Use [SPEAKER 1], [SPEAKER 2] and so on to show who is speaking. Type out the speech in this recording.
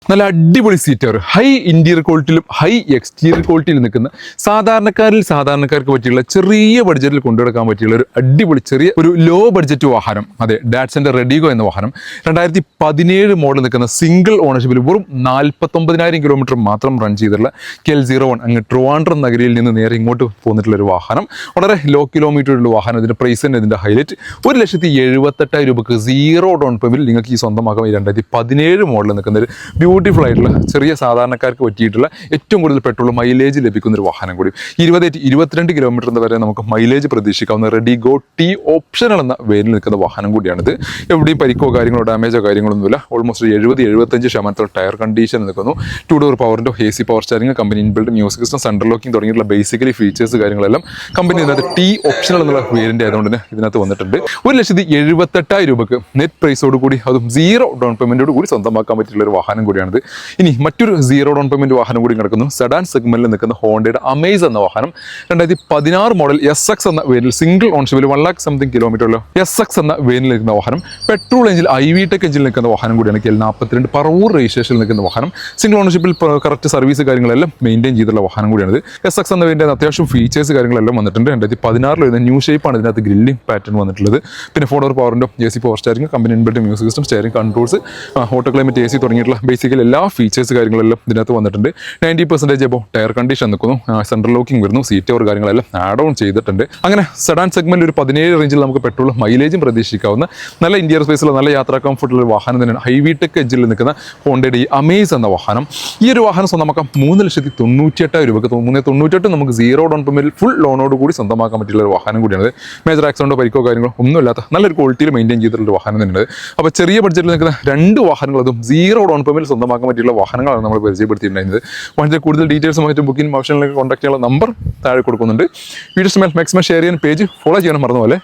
[SPEAKER 1] നല്ല അടിപൊളി seater, high interior ക്വാളിറ്റിയിലും ഹൈ എക്സ്റ്റീരിയർ ക്വാളിറ്റിയിൽ നിൽക്കുന്ന സാധാരണക്കാർക്ക് പറ്റിയുള്ള ചെറിയ ബഡ്ജറ്റിൽ കൊണ്ടുനടക്കാൻ പറ്റിയുള്ള ഒരു അടിപൊളി ചെറിയ ഒരു ലോ ബഡ്ജറ്റ് വാഹനം. അതെ, ഡാറ്റ്സന്റെ റെഡിഗോ എന്ന വാഹനം 2017 മോഡൽ നിൽക്കുന്ന സിംഗിൾ ഓണർഷിപ്പിൽ വെറും 49,000 കിലോമീറ്റർ മാത്രം റൺ ചെയ്തിട്ടുള്ള KL01 അങ്ങ് ട്രിവാൻഡ്രം നഗരിയിൽ നിന്ന് നേരെ ഇങ്ങോട്ട് പോന്നിട്ടുള്ള ഒരു വാഹനം. വളരെ ലോ കിലോമീറ്റർ ഉള്ള വാഹനം. ഇതിന്റെ പ്രൈസ് തന്നെ ഇതിന്റെ ഹൈലൈറ്റ് 1,78,000 രൂപക്ക് സീറോ ഡൗൺ പേയ്മെന്റിൽ നിങ്ങൾക്ക് ഈ സ്വന്തമാക്കാം. 2017 മോഡൽ നിൽക്കുന്ന ഒരു ബ്യൂട്ടിഫുൾ ആയിട്ടുള്ള ചെറിയ സാധാരണക്കാർക്ക് പറ്റിയിട്ടുള്ള ഏറ്റവും കൂടുതൽ പെട്രോൾ മൈലേജ് ലഭിക്കുന്ന ഒരു വാഹനം കൂടി. 20-22 കിലോമീറ്റർ വരെ നമുക്ക് മൈലേജ് പ്രതീക്ഷിക്കാവുന്ന റെഡിഗോ ടി ഓപ്ഷണൽ എന്ന വേരിൽ നിൽക്കുന്ന വാഹനം കൂടിയാണിത്. എവിടെയും പരിക്കോ കാര്യങ്ങളോ ഡാമേജോ കാര്യങ്ങളൊന്നുമില്ല. ഓൾമോസ്റ്റ് 70-75% ടയർ കണ്ടീഷൻ നിൽക്കുന്നു. 2 ഡോർ പവറിൻ്റെ AC power steering, company inbuilt music system, central locking തുടങ്ങിയിട്ടുള്ള ബേസിക്കലി ഫീച്ചേഴ്സ് കാര്യങ്ങളെല്ലാം കമ്പനി ഇതിനകത്ത് ടി ഓപ്ഷണൽ എന്നുള്ള വേരിയന്റ് ആയതുകൊണ്ട് തന്നെ ഇതിനകത്ത് വന്നിട്ടുണ്ട്. 1,78,000 രൂപക്ക് നെറ്റ് പ്രൈസോട് കൂടി, അതും സീറോ ഡൗൺ പേയ്മെന്റോട് കൂടി സ്വന്തമാക്കാൻ പറ്റിയുള്ള ഒരു വാഹനം കൂടിയാണിത്. ഇനി മറ്റൊരു സീറോ ഡൗൺ പേയ്മെന്റ് വാഹനം കൂടി കിടക്കുന്നു. സെഡാൻ സെഗ്മെന്റിൽ നിൽക്കുന്ന ഹോണ്ടയുടെ അമേസ് എന്ന വാഹനം 2016 മോഡൽ SX എന്ന വേരിൽ സിംഗിൾ ഓൺഷിപ്പിൽ 1 lakh സംതിങ് കിലോമീറ്ററിലോ SX എന്ന വേരിൽ നിൽക്കുന്ന വാഹനം. പെട്രോൾ എഞ്ചിൻ IV-ടെക് എഞ്ചിൽ നിൽക്കുന്ന വാഹനം കൂടിയാണ്. KL42 പറവൂർ രജിസ്ട്രേഷനിൽ നിൽക്കുന്ന വാഹനം. സിംഗിൾ ഓൺഷിപ്പിൽ കറക്റ്റ് സർവീസ് കാര്യങ്ങളെല്ലാം മെയിൻറ്റെയിൻ ചെയ്തിട്ടുള്ള വാഹനം കൂടിയാണിത്. SX എന്ന വേരിന്റെ അത്യാവശ്യം ഫീച്ചേഴ്സ് കാര്യങ്ങളെല്ലാം വന്നിട്ടുണ്ട്. 2016 വരുന്ന ന്യൂ ഷേപ്പാണ് ഇതിനകത്ത് ഗ്രില്ലിംഗ് പാറ്റേൺ വന്നിട്ടുള്ളത്. പിന്നെ 4 ഡോർ പവറിൻ്റെ AC power steering, company inbuilt music system, steering controls, auto climate AC തുടങ്ങിയിട്ടുള്ള ബേസിക്കലി എല്ലാ ഫീച്ചേഴ്സ് കാര്യങ്ങളെല്ലാം ഇതിനകത്ത് വന്നിട്ടുണ്ട്. 90% എബോ ടയർ കണ്ടീഷൻ നിൽക്കുന്നു. സെൻട്രൽ ലോക്കിംഗ് വരുന്നു. സീറ്റ് ഓവർ കാര്യങ്ങളെല്ലാം ആഡ് ഓൺ ചെയ്തിട്ടുണ്ട്. അങ്ങനെ സെഡാൻ സെഗ്മെന്റ് ഒരു 17 റേഞ്ചിൽ നമുക്ക് പെട്രോൾ മൈലേജും പ്രതീക്ഷിക്കാവുന്ന നല്ല ഇന്റീരിയർ സ്പേസിലുള്ള നല്ല യാത്രാ കംഫർട്ടുള്ള ഒരു വാഹനം തന്നെയാണ് IV-ടെക് എഞ്ചിൽ നിൽക്കുന്ന ഹോണ്ടയുടെ ഈ അമേസ് എന്ന വാഹനം. ഈ ഒരു വാഹനം സ്വന്തമാക്കാം 3,98,000 രൂപക്ക്. 3,98 നമുക്ക് സീറോ ഡൗൺ പേയ്മെന്റിൽ ഫുൾ ലോണോട് കൂടി സ്വന്തമാക്കാൻ പറ്റിയുള്ള ഒരു വാഹനം കൂടിയാണ്. മേജർ ആക്സിഡന്റോ പരിക്കോ കാര്യങ്ങളോ ഒന്നുമില്ലാത്ത നല്ലൊരു ക്വാളിറ്റിയിൽ മെയിൻറ്റെയിൻ ചെയ്തിട്ടുള്ള വാഹനം തന്നെയാണ്. അപ്പോൾ ചെറിയ ബഡ്ജറ്റിൽ നിൽക്കുന്ന 2 വാഹനങ്ങൾ, അതും സീറോ ഡൗൺ പേയ്മെന്റിൽ സ്വന്തമാക്കാൻ പറ്റിയുള്ള വാഹനങ്ങളാണ് നമ്മൾ പരിചയപ്പെടുത്തിയിട്ടുണ്ടായിരുന്നത്. വളരെ കൂടുതൽ ഡീറ്റെയിൽസും മറ്റും ബുക്കിംഗ് ഓപ്ഷനിലേക്ക് കോൺടാക്ട് ചെയ്യാനുള്ള നമ്പർ താഴെ കൊടുക്കുന്നുണ്ട്. വീഡിയോ മാക്സിമം ഷെയർ ചെയ്യാൻ പേജ് ഫോളോ ചെയ്യാൻ മറന്നുപോലെ.